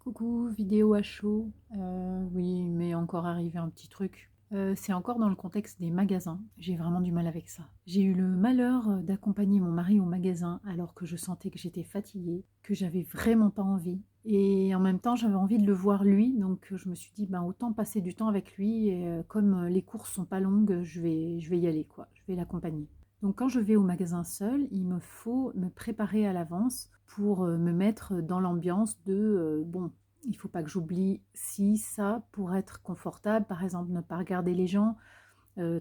Coucou, vidéo à chaud. Oui, il m'est encore arrivé un petit truc. C'est encore dans le contexte des magasins. J'ai vraiment du mal avec ça. J'ai eu le malheur d'accompagner mon mari au magasin alors que je sentais que j'étais fatiguée, que j'avais vraiment pas envie. Et en même temps, j'avais envie de le voir lui, donc je me suis dit, ben, autant passer du temps avec lui. Et comme les courses sont pas longues, je vais y aller, quoi. Je vais l'accompagner. Donc quand je vais au magasin seul, il me faut me préparer à l'avance pour me mettre dans l'ambiance de bon, il faut pas que j'oublie ci, ça pour être confortable. Par exemple, ne pas regarder les gens,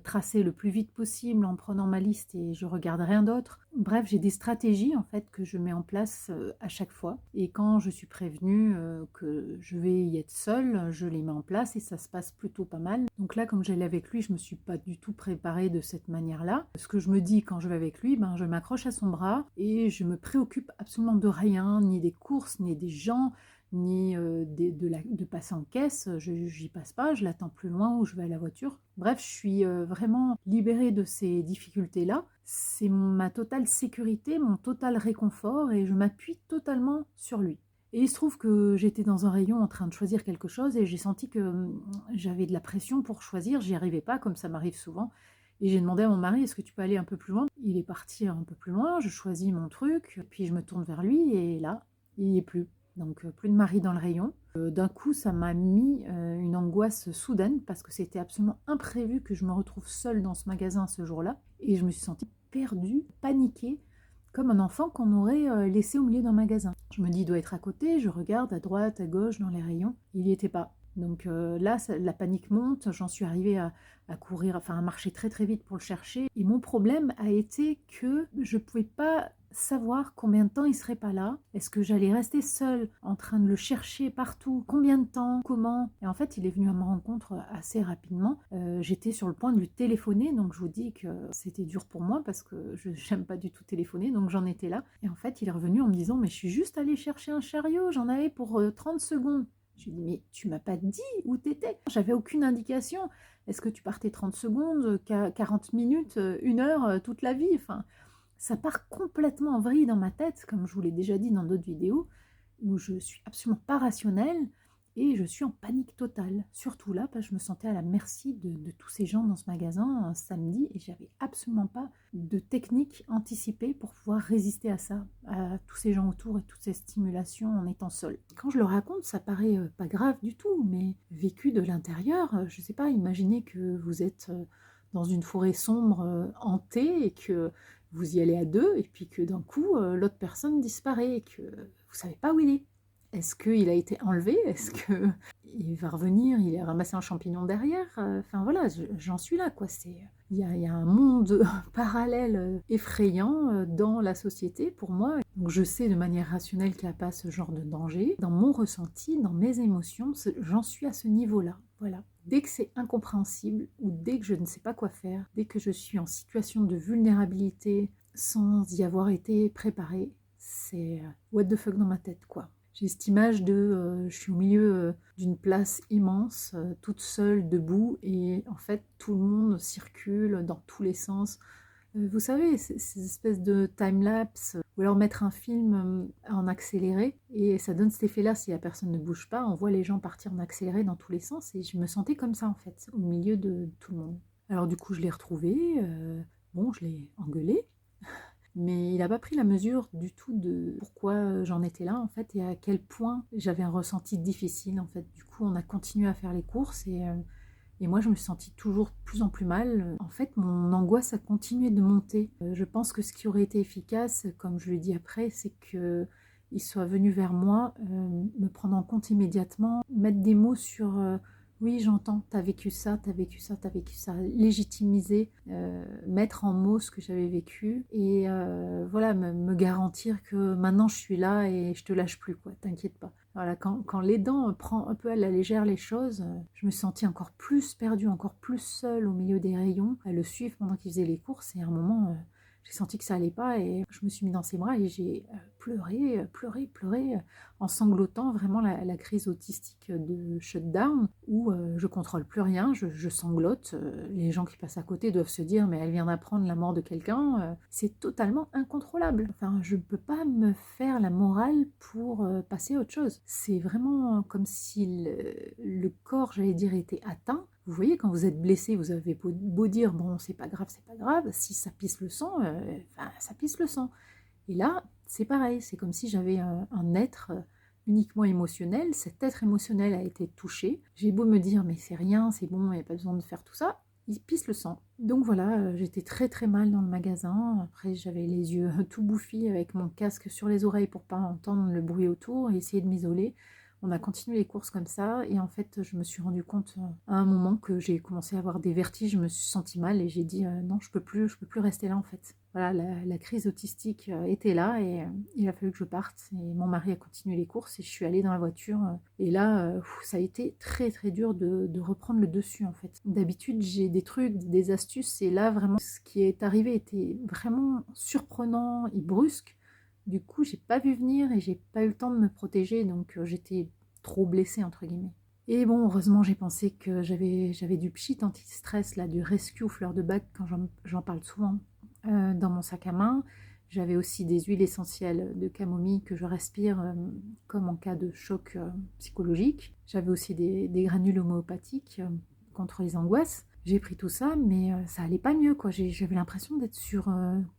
tracer le plus vite possible en prenant ma liste et je regarde rien d'autre. Bref, j'ai des stratégies en fait que je mets en place à chaque fois. Et quand je suis prévenue que je vais y être seule, je les mets en place et ça se passe plutôt pas mal. Donc là, comme j'allais avec lui, je me suis pas du tout préparée de cette manière-là. Ce que je me dis quand je vais avec lui, ben, je m'accroche à son bras et je me préoccupe absolument de rien, ni des courses, ni des gens, ni de passer en caisse, j'y passe pas, je l'attends plus loin où je vais à la voiture. Bref, je suis vraiment libérée de ces difficultés-là. C'est ma totale sécurité, mon total réconfort et je m'appuie totalement sur lui. Et il se trouve que j'étais dans un rayon en train de choisir quelque chose et j'ai senti que j'avais de la pression pour choisir, j'y arrivais pas comme ça m'arrive souvent. Et j'ai demandé à mon mari, est-ce que tu peux aller un peu plus loin? Il est parti un peu plus loin, je choisis mon truc, puis je me tourne vers lui et là, il n'y est plus. Donc plus de mari dans le rayon. D'un coup, ça m'a mis une angoisse soudaine parce que c'était absolument imprévu que je me retrouve seule dans ce magasin ce jour-là. Et je me suis sentie perdue, paniquée, comme un enfant qu'on aurait laissé au milieu d'un magasin. Je me dis, il doit être à côté, je regarde à droite, à gauche, dans les rayons. Il n'y était pas. Donc là, la panique monte, j'en suis arrivée à courir, enfin à marcher très très vite pour le chercher. Et mon problème a été que je ne pouvais pas savoir combien de temps il serait pas là. Est-ce que j'allais rester seule en train de le chercher partout? Combien de temps? Comment? Et en fait, il est venu à ma rencontre assez rapidement. J'étais sur le point de lui téléphoner, donc je vous dis que c'était dur pour moi parce que je n'aime pas du tout téléphoner, donc j'en étais là. Et en fait, il est revenu en me disant, mais je suis juste allée chercher un chariot, j'en avais pour 30 secondes. Je lui ai dit, mais tu m'as pas dit où t'étais. J'avais aucune indication. Est-ce que tu partais 30 secondes, 40 minutes, 1 heure, toute la vie? Enfin, ça part complètement en vrille dans ma tête, comme je vous l'ai déjà dit dans d'autres vidéos, où je suis absolument pas rationnelle et je suis en panique totale. Surtout là, parce que je me sentais à la merci de tous ces gens dans ce magasin un samedi et j'avais absolument pas de technique anticipée pour pouvoir résister à ça, à tous ces gens autour et toutes ces stimulations en étant seule. Quand je le raconte, ça paraît pas grave du tout, mais vécu de l'intérieur, je sais pas, imaginez que vous êtes dans une forêt sombre hantée et que vous y allez à deux, et puis que d'un coup, l'autre personne disparaît, et que vous savez pas où il est. Est-ce qu'il a été enlevé? Est-ce qu'il va revenir? Il a ramassé un champignon derrière? Enfin voilà, j'en suis là, quoi. Il y a un monde parallèle effrayant dans la société pour moi. Donc je sais de manière rationnelle qu'il n'y a pas ce genre de danger. Dans mon ressenti, dans mes émotions, j'en suis à ce niveau-là. Voilà. Dès que c'est incompréhensible ou dès que je ne sais pas quoi faire, dès que je suis en situation de vulnérabilité sans y avoir été préparée, c'est what the fuck dans ma tête, quoi. J'ai cette image de je suis au milieu d'une place immense, toute seule, debout, et en fait tout le monde circule dans tous les sens. Vous savez, ces espèces de time-lapse, ou alors mettre un film en accéléré, et ça donne cet effet-là, si la personne ne bouge pas, on voit les gens partir en accéléré dans tous les sens, et je me sentais comme ça en fait, au milieu de tout le monde. Alors du coup, je l'ai retrouvé, bon, je l'ai engueulé, mais il n'a pas pris la mesure du tout de pourquoi j'en étais là en fait, et à quel point j'avais un ressenti difficile en fait. Du coup, on a continué à faire les courses, et moi, je me suis sentie toujours de plus en plus mal. En fait, mon angoisse a continué de monter. Je pense que ce qui aurait été efficace, comme je l'ai dit après, c'est qu'il soit venu vers moi, me prendre en compte immédiatement, mettre des mots sur oui, j'entends, t'as vécu ça, t'as vécu ça, t'as vécu ça, légitimiser, mettre en mots ce que j'avais vécu et voilà, me garantir que maintenant je suis là et je te lâche plus, quoi, t'inquiète pas. Voilà, quand l'aidant prend un peu à la légère les choses, je me sentis encore plus perdue, encore plus seule au milieu des rayons, à le suivre pendant qu'il faisait les courses, et à un moment, J'ai senti que ça allait pas et je me suis mis dans ses bras et j'ai pleuré, pleuré, pleuré, en sanglotant vraiment la crise autistique de shutdown où je contrôle plus rien, je sanglote. Les gens qui passent à côté doivent se dire mais elle vient d'apprendre la mort de quelqu'un. C'est totalement incontrôlable. Enfin, je ne peux pas me faire la morale pour passer à autre chose. C'est vraiment comme si le corps, j'allais dire, était atteint. Vous voyez, quand vous êtes blessé, vous avez beau dire, bon, c'est pas grave, si ça pisse le sang, enfin, ça pisse le sang. Et là, c'est pareil, c'est comme si j'avais un être uniquement émotionnel, cet être émotionnel a été touché. J'ai beau me dire, mais c'est rien, c'est bon, il n'y a pas besoin de faire tout ça, il pisse le sang. Donc voilà, j'étais très très mal dans le magasin. Après, j'avais les yeux tout bouffis avec mon casque sur les oreilles pour pas entendre le bruit autour et essayer de m'isoler. On a continué les courses comme ça et en fait je me suis rendu compte à un moment que j'ai commencé à avoir des vertiges, je me suis sentie mal et j'ai dit non, je peux plus rester là en fait. Voilà, la crise autistique était là et il a fallu que je parte et mon mari a continué les courses et je suis allée dans la voiture et là ça a été très très dur de reprendre le dessus en fait. D'habitude j'ai des trucs, des astuces et là vraiment ce qui est arrivé était vraiment surprenant et brusque. Du coup, j'ai pas vu venir et j'ai pas eu le temps de me protéger, donc j'étais trop blessée entre guillemets. Et bon, heureusement, j'ai pensé que j'avais du pchit anti-stress, là, du rescue fleur de bac, quand j'en parle souvent, dans mon sac à main. J'avais aussi des huiles essentielles de camomille que je respire comme en cas de choc psychologique. J'avais aussi des granules homéopathiques contre les angoisses. J'ai pris tout ça, mais ça allait pas mieux, quoi. J'avais l'impression d'être sur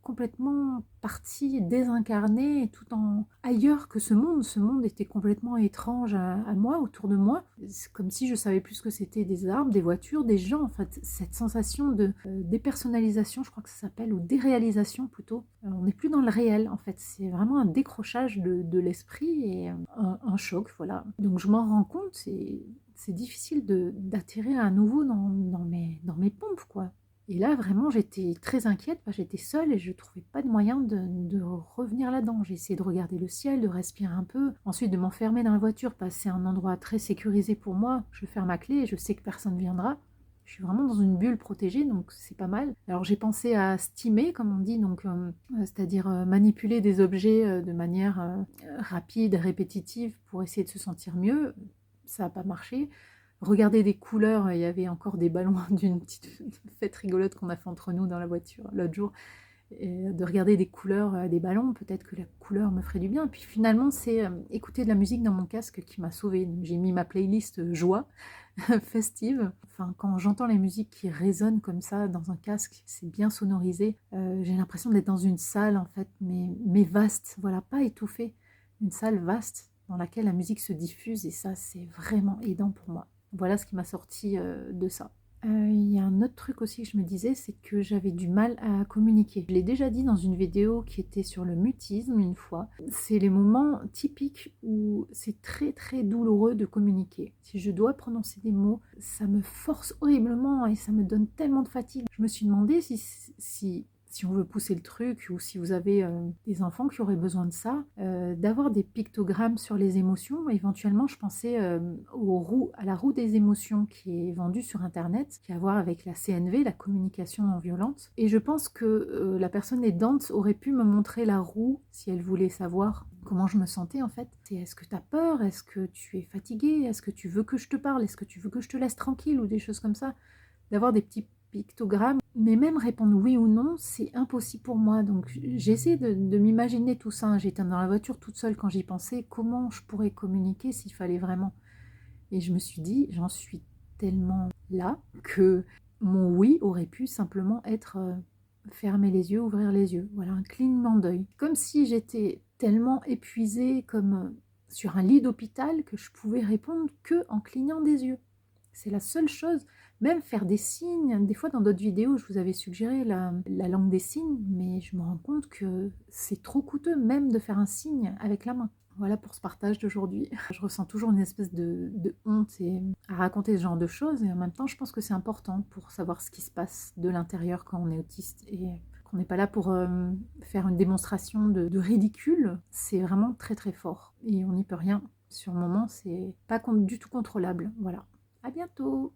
complètement partie désincarnée, tout en ailleurs que ce monde. Ce monde était complètement étrange à moi, autour de moi. C'est comme si je savais plus ce que c'était des arbres, des voitures, des gens. En fait, cette sensation de dépersonnalisation, je crois que ça s'appelle, ou déréalisation plutôt. On n'est plus dans le réel, en fait. C'est vraiment un décrochage de l'esprit et un choc, voilà. Donc je m'en rends compte et c'est difficile d'atterrir à nouveau dans mes pompes, quoi. Et là, vraiment, j'étais très inquiète, j'étais seule et je trouvais pas de moyen de revenir là-dedans. J'ai essayé de regarder le ciel, de respirer un peu, ensuite de m'enfermer dans la voiture, passer un endroit très sécurisé pour moi. Je ferme ma clé et je sais que personne ne viendra. Je suis vraiment dans une bulle protégée, donc c'est pas mal. Alors j'ai pensé à steamer, comme on dit, donc c'est-à-dire manipuler des objets de manière rapide, répétitive, pour essayer de se sentir mieux. Ça n'a pas marché. Regarder des couleurs, il y avait encore des ballons d'une petite fête rigolote qu'on a fait entre nous dans la voiture l'autre jour. Et de regarder des couleurs, des ballons, peut-être que la couleur me ferait du bien. Et puis finalement, c'est écouter de la musique dans mon casque qui m'a sauvée. J'ai mis ma playlist joie, festive. Enfin, quand j'entends les musiques qui résonnent comme ça dans un casque, c'est bien sonorisé. J'ai l'impression d'être dans une salle, en fait, mais vaste. Voilà, pas étouffée. Une salle vaste dans laquelle la musique se diffuse et ça, c'est vraiment aidant pour moi. Voilà ce qui m'a sorti de ça. Il y a un autre truc aussi que je me disais, c'est que j'avais du mal à communiquer. Je l'ai déjà dit dans une vidéo qui était sur le mutisme une fois. C'est les moments typiques où c'est très très douloureux de communiquer. Si je dois prononcer des mots, ça me force horriblement et ça me donne tellement de fatigue. Je me suis demandé si on veut pousser le truc ou si vous avez des enfants qui auraient besoin de ça, d'avoir des pictogrammes sur les émotions. Éventuellement, je pensais à la roue des émotions qui est vendue sur Internet, qui a à voir avec la CNV, la communication non violente. Et je pense que la personne aidante aurait pu me montrer la roue si elle voulait savoir comment je me sentais en fait. C'est est-ce que tu as peur? Est-ce que tu es fatiguée? Est-ce que tu veux que je te parle? Est-ce que tu veux que je te laisse tranquille? Ou des choses comme ça. D'avoir des petits pictogrammes, mais même répondre oui ou non, c'est impossible pour moi. Donc j'essaie de m'imaginer tout ça. J'étais dans la voiture toute seule quand j'y pensais, comment je pourrais communiquer s'il fallait vraiment. Et je me suis dit, j'en suis tellement là que mon oui aurait pu simplement être fermer les yeux, ouvrir les yeux. Voilà, un clignement d'œil. Comme si j'étais tellement épuisée comme sur un lit d'hôpital que je pouvais répondre que en clignant des yeux. C'est la seule chose. Même faire des signes, des fois dans d'autres vidéos, je vous avais suggéré la langue des signes, mais je me rends compte que c'est trop coûteux même de faire un signe avec la main. Voilà pour ce partage d'aujourd'hui. Je ressens toujours une espèce de honte à raconter ce genre de choses, et en même temps, je pense que c'est important pour savoir ce qui se passe de l'intérieur quand on est autiste, et qu'on n'est pas là pour faire une démonstration de ridicule. C'est vraiment très très fort, et on n'y peut rien. Sur le moment, c'est pas du tout contrôlable. Voilà. À bientôt!